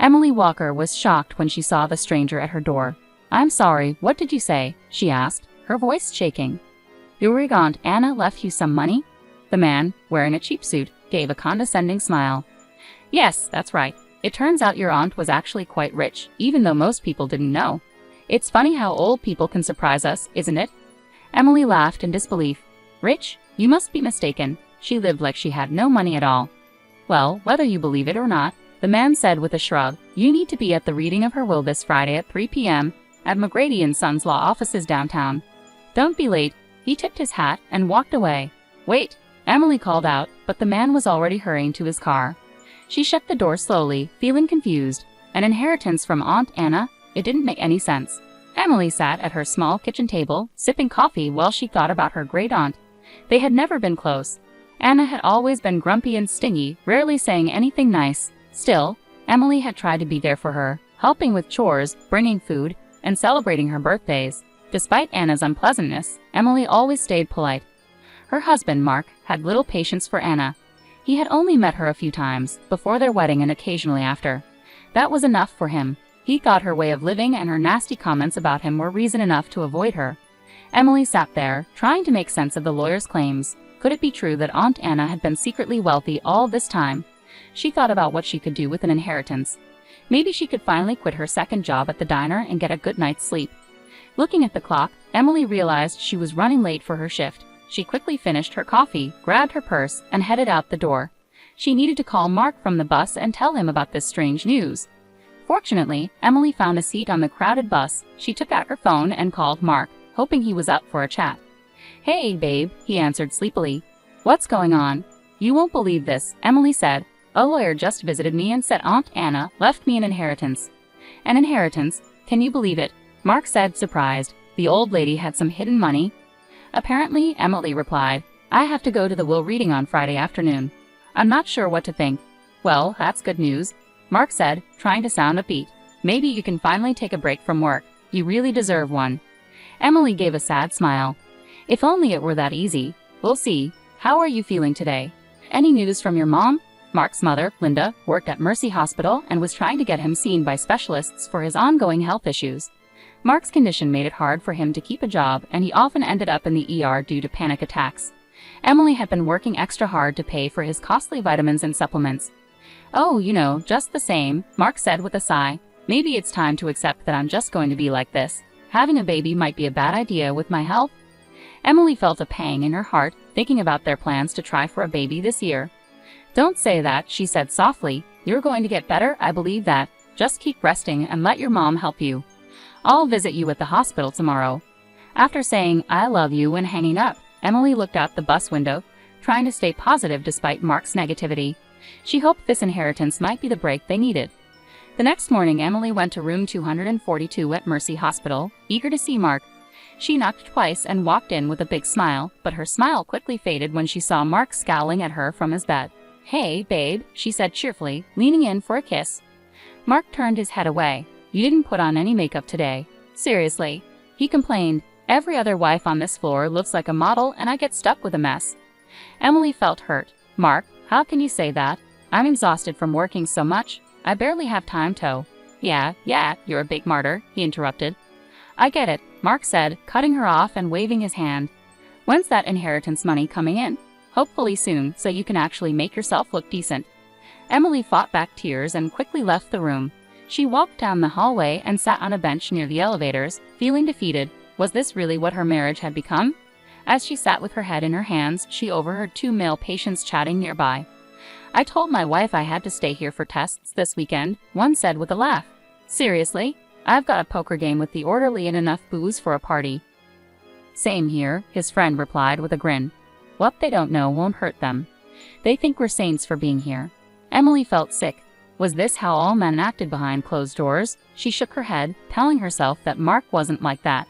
Emily Walker was shocked when she saw the stranger at her door. "I'm sorry, what did you say?" she asked, her voice shaking. "Your Aunt Anna left you some money?" The man, wearing a cheap suit, gave a condescending smile. "Yes, that's right. It turns out your aunt was actually quite rich, even though most people didn't know. It's funny how old people can surprise us, isn't it?" Emily laughed in disbelief. "Rich? You must be mistaken. She lived like she had no money at all." "Well, whether you believe it or not," the man said with a shrug, "you need to be at the reading of her will this Friday at 3 p.m. at McGrady & Sons Law Offices downtown. Don't be late." He tipped his hat and walked away. "Wait," Emily called out, but the man was already hurrying to his car. She shut the door slowly, feeling confused. An inheritance from Aunt Anna? It didn't make any sense. Emily sat at her small kitchen table, sipping coffee while she thought about her great-aunt. They had never been close. Anna had always been grumpy and stingy, rarely saying anything nice. Still, Emily had tried to be there for her, helping with chores, bringing food, and celebrating her birthdays. Despite Anna's unpleasantness, Emily always stayed polite. Her husband, Mark, had little patience for Anna. He had only met her a few times, before their wedding and occasionally after. That was enough for him. He thought her way of living and her nasty comments about him were reason enough to avoid her. Emily sat there, trying to make sense of the lawyer's claims. Could it be true that Aunt Anna had been secretly wealthy all this time? She thought about what she could do with an inheritance. Maybe she could finally quit her second job at the diner and get a good night's sleep. Looking at the clock, Emily realized she was running late for her shift. She quickly finished her coffee, grabbed her purse, and headed out the door. She needed to call Mark from the bus and tell him about this strange news. Fortunately, Emily found a seat on the crowded bus. She took out her phone and called Mark, hoping he was up for a chat. "Hey, babe," he answered sleepily. "What's going on?" "You won't believe this," Emily said. "A lawyer just visited me and said Aunt Anna left me an inheritance." "An inheritance? Can you believe it?" Mark said, surprised. "The old lady had some hidden money?" "Apparently," Emily replied. "I have to go to the will reading on Friday afternoon. I'm not sure what to think." "Well, that's good news," Mark said, trying to sound upbeat. "Maybe you can finally take a break from work. You really deserve one." Emily gave a sad smile. "If only it were that easy. We'll see. How are you feeling today? Any news from your mom?" Mark's mother, Linda, worked at Mercy Hospital and was trying to get him seen by specialists for his ongoing health issues. Mark's condition made it hard for him to keep a job, and he often ended up in the ER due to panic attacks. Emily had been working extra hard to pay for his costly vitamins and supplements. "Oh, just the same," Mark said with a sigh. "Maybe it's time to accept that I'm just going to be like this. Having a baby might be a bad idea with my health." Emily felt a pang in her heart, thinking about their plans to try for a baby this year. "Don't say that," she said softly. "You're going to get better, I believe that. Just keep resting and let your mom help you. I'll visit you at the hospital tomorrow." After saying, "I love you," and hanging up, Emily looked out the bus window, trying to stay positive despite Mark's negativity. She hoped this inheritance might be the break they needed. The next morning, Emily went to room 242 at Mercy Hospital, eager to see Mark. She knocked twice and walked in with a big smile, but her smile quickly faded when she saw Mark scowling at her from his bed. "Hey, babe," she said cheerfully, leaning in for a kiss. Mark turned his head away. "You didn't put on any makeup today." "Seriously," he complained. "Every other wife on this floor looks like a model and I get stuck with a mess." Emily felt hurt. "Mark, how can you say that? I'm exhausted from working so much. I barely have time to." Yeah, you're a big martyr," he interrupted. "I get it," Mark said, cutting her off and waving his hand. "When's that inheritance money coming in?" "Hopefully soon, so you can actually make yourself look decent." Emily fought back tears and quickly left the room. She walked down the hallway and sat on a bench near the elevators, feeling defeated. Was this really what her marriage had become? As she sat with her head in her hands, she overheard two male patients chatting nearby. "I told my wife I had to stay here for tests this weekend," one said with a laugh. "Seriously? I've got a poker game with the orderly and enough booze for a party." "Same here," his friend replied with a grin. "What they don't know won't hurt them. They think we're saints for being here." Emily felt sick. Was this how all men acted behind closed doors? She shook her head, telling herself that Mark wasn't like that.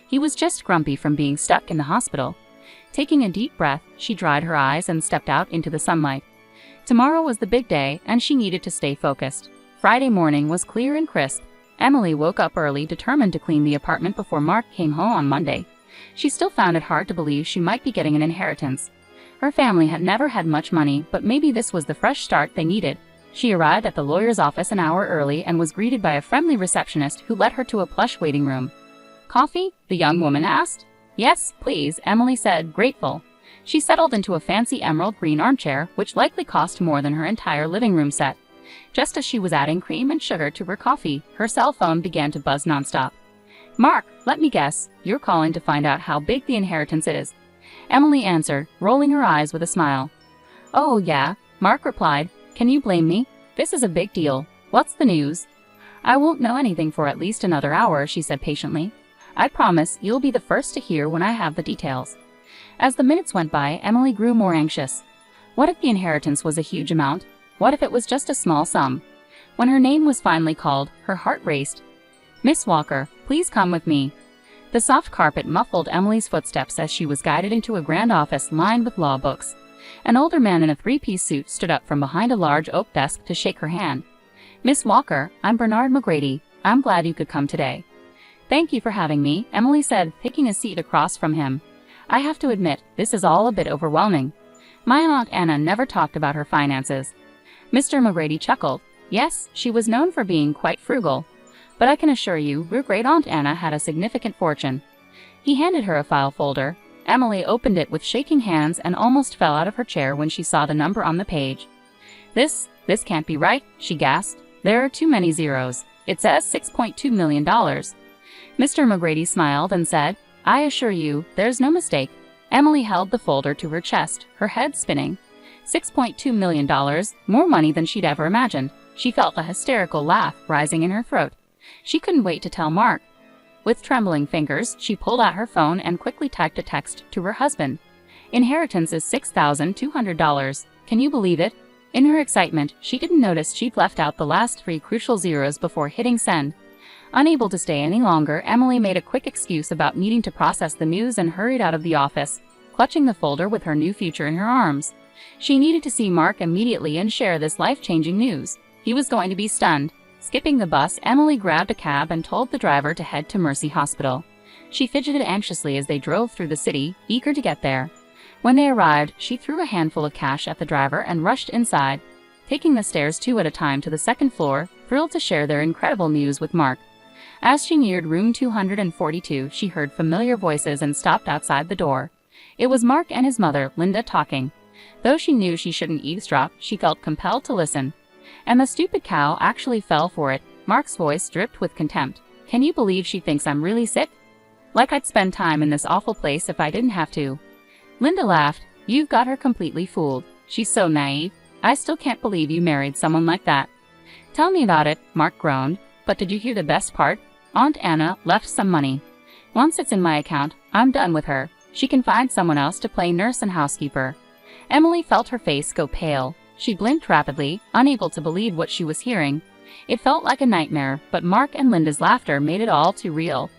He was just grumpy from being stuck in the hospital. Taking a deep breath, she dried her eyes and stepped out into the sunlight. Tomorrow was the big day, and she needed to stay focused. Friday morning was clear and crisp. Emily woke up early, determined to clean the apartment before Mark came home on Monday. She still found it hard to believe she might be getting an inheritance. Her family had never had much money, but maybe this was the fresh start they needed. She arrived at the lawyer's office an hour early and was greeted by a friendly receptionist who led her to a plush waiting room. "Coffee?" the young woman asked. "Yes, please," Emily said, grateful. She settled into a fancy emerald green armchair, which likely cost more than her entire living room set. Just as she was adding cream and sugar to her coffee, her cell phone began to buzz nonstop. "Mark, let me guess, you're calling to find out how big the inheritance is," Emily answered, rolling her eyes with a smile. "Oh, yeah," Mark replied. "Can you blame me? This is a big deal. What's the news?" "I won't know anything for at least another hour," she said patiently. "I promise you'll be the first to hear when I have the details." As the minutes went by, Emily grew more anxious. What if the inheritance was a huge amount? What if it was just a small sum? When her name was finally called, her heart raced. "Miss Walker, please come with me." The soft carpet muffled Emily's footsteps as she was guided into a grand office lined with law books. An older man in a three-piece suit stood up from behind a large oak desk to shake her hand. "Miss Walker, I'm Bernard McGrady. I'm glad you could come today." "Thank you for having me," Emily said, taking a seat across from him. "I have to admit, this is all a bit overwhelming. My Aunt Anna never talked about her finances." Mr. McGrady chuckled. Yes, she was known for being quite frugal. But I can assure you, your great-aunt Anna had a significant fortune. He handed her a file folder. Emily opened it with shaking hands and almost fell out of her chair when she saw the number on the page. This can't be right," she gasped. "There are too many zeros. It says $6.2 million. Mr. McGrady smiled and said, "I assure you, there's no mistake." Emily held the folder to her chest, her head spinning. $6.2 million, more money than she'd ever imagined. She felt a hysterical laugh rising in her throat. She couldn't wait to tell Mark. With trembling fingers, she pulled out her phone and quickly typed a text to her husband. "Inheritance is $6,200. Can you believe it?" In her excitement, she didn't notice she'd left out the last 3 crucial zeros before hitting send. Unable to stay any longer, Emily made a quick excuse about needing to process the news and hurried out of the office, clutching the folder with her new future in her arms. She needed to see Mark immediately and share this life-changing news. He was going to be stunned. Skipping the bus, Emily grabbed a cab and told the driver to head to Mercy Hospital. She fidgeted anxiously as they drove through the city, eager to get there. When they arrived, she threw a handful of cash at the driver and rushed inside, taking the stairs 2 at a time to the second floor, thrilled to share their incredible news with Mark. As she neared room 242, she heard familiar voices and stopped outside the door. It was Mark and his mother, Linda, talking. Though she knew she shouldn't eavesdrop, she felt compelled to listen. "And the stupid cow actually fell for it," Mark's voice dripped with contempt. "Can you believe she thinks I'm really sick? Like I'd spend time in this awful place if I didn't have to." Linda laughed. "You've got her completely fooled. She's so naive. I still can't believe you married someone like that." "Tell me about it," Mark groaned. "But did you hear the best part? Aunt Anna left some money. Once it's in my account, I'm done with her. She can find someone else to play nurse and housekeeper." Emily felt her face go pale. She blinked rapidly, unable to believe what she was hearing. It felt like a nightmare, but Mark and Linda's laughter made it all too real.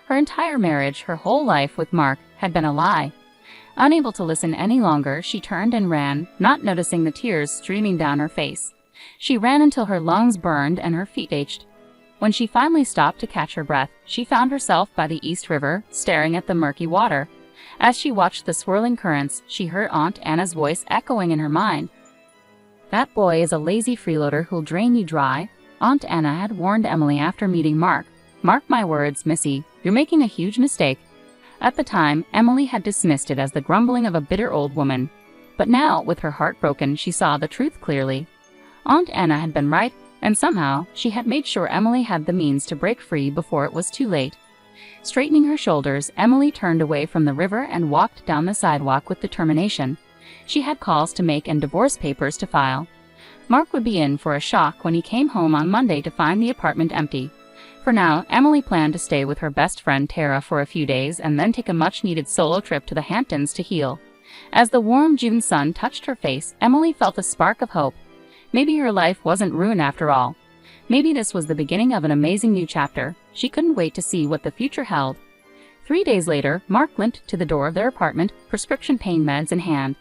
Her entire marriage, her whole life with Mark, had been a lie. Unable to listen any longer, she turned and ran, not noticing the tears streaming down her face. She ran until her lungs burned and her feet ached. When she finally stopped to catch her breath, she found herself by the East River, staring at the murky water. As she watched the swirling currents, she heard Aunt Anna's voice echoing in her mind. "That boy is a lazy freeloader who'll drain you dry," Aunt Anna had warned Emily after meeting Mark. "Mark my words, Missy, you're making a huge mistake." At the time, Emily had dismissed it as the grumbling of a bitter old woman. But now, with her heart broken, she saw the truth clearly. Aunt Anna had been right, and somehow, she had made sure Emily had the means to break free before it was too late. Straightening her shoulders, Emily turned away from the river and walked down the sidewalk with determination. She had calls to make and divorce papers to file. Mark would be in for a shock when he came home on Monday to find the apartment empty. For now, Emily planned to stay with her best friend Tara for a few days and then take a much-needed solo trip to the Hamptons to heal. As the warm June sun touched her face, Emily felt a spark of hope. Maybe her life wasn't ruined after all. Maybe this was the beginning of an amazing new chapter. She couldn't wait to see what the future held. 3 days later, Mark limped to the door of their apartment, prescription pain meds in hand.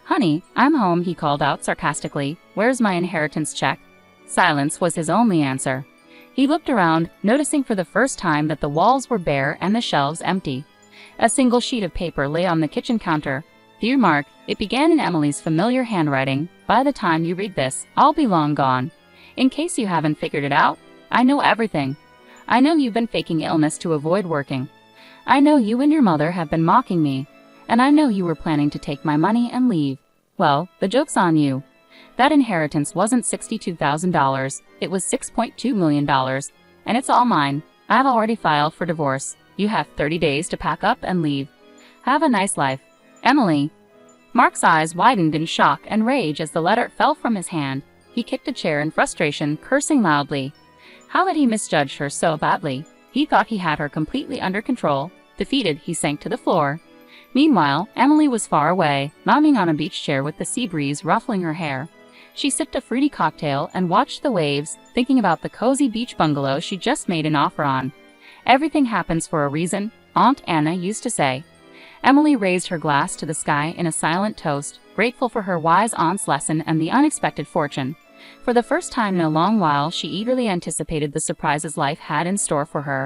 "Honey, I'm home," he called out sarcastically. "Where's my inheritance check?" Silence was his only answer. He looked around, noticing for the first time that the walls were bare and the shelves empty. A single sheet of paper lay on the kitchen counter. "Dear Mark," it began in Emily's familiar handwriting, By the time you read this, I'll be long gone. In case you haven't figured it out, I know everything. I know you've been faking illness to avoid working. I know you and your mother have been mocking me. And I know you were planning to take my money and leave. Well, the joke's on you. That inheritance wasn't $62,000, it was $6.2 million. And it's all mine. I've already filed for divorce. You have 30 days to pack up and leave. Have a nice life. Emily. Mark's eyes widened in shock and rage as the letter fell from his hand. He kicked a chair in frustration, cursing loudly. How had he misjudged her so badly? He thought he had her completely under control. Defeated, he sank to the floor. Meanwhile, Emily was far away, lounging on a beach chair with the sea breeze ruffling her hair. She sipped a fruity cocktail and watched the waves, thinking about the cozy beach bungalow she just made an offer on. Everything happens for a reason, Aunt Anna used to say. Emily raised her glass to the sky in a silent toast, grateful for her wise aunt's lesson and the unexpected fortune. For the first time in a long while, she eagerly anticipated the surprises life had in store for her.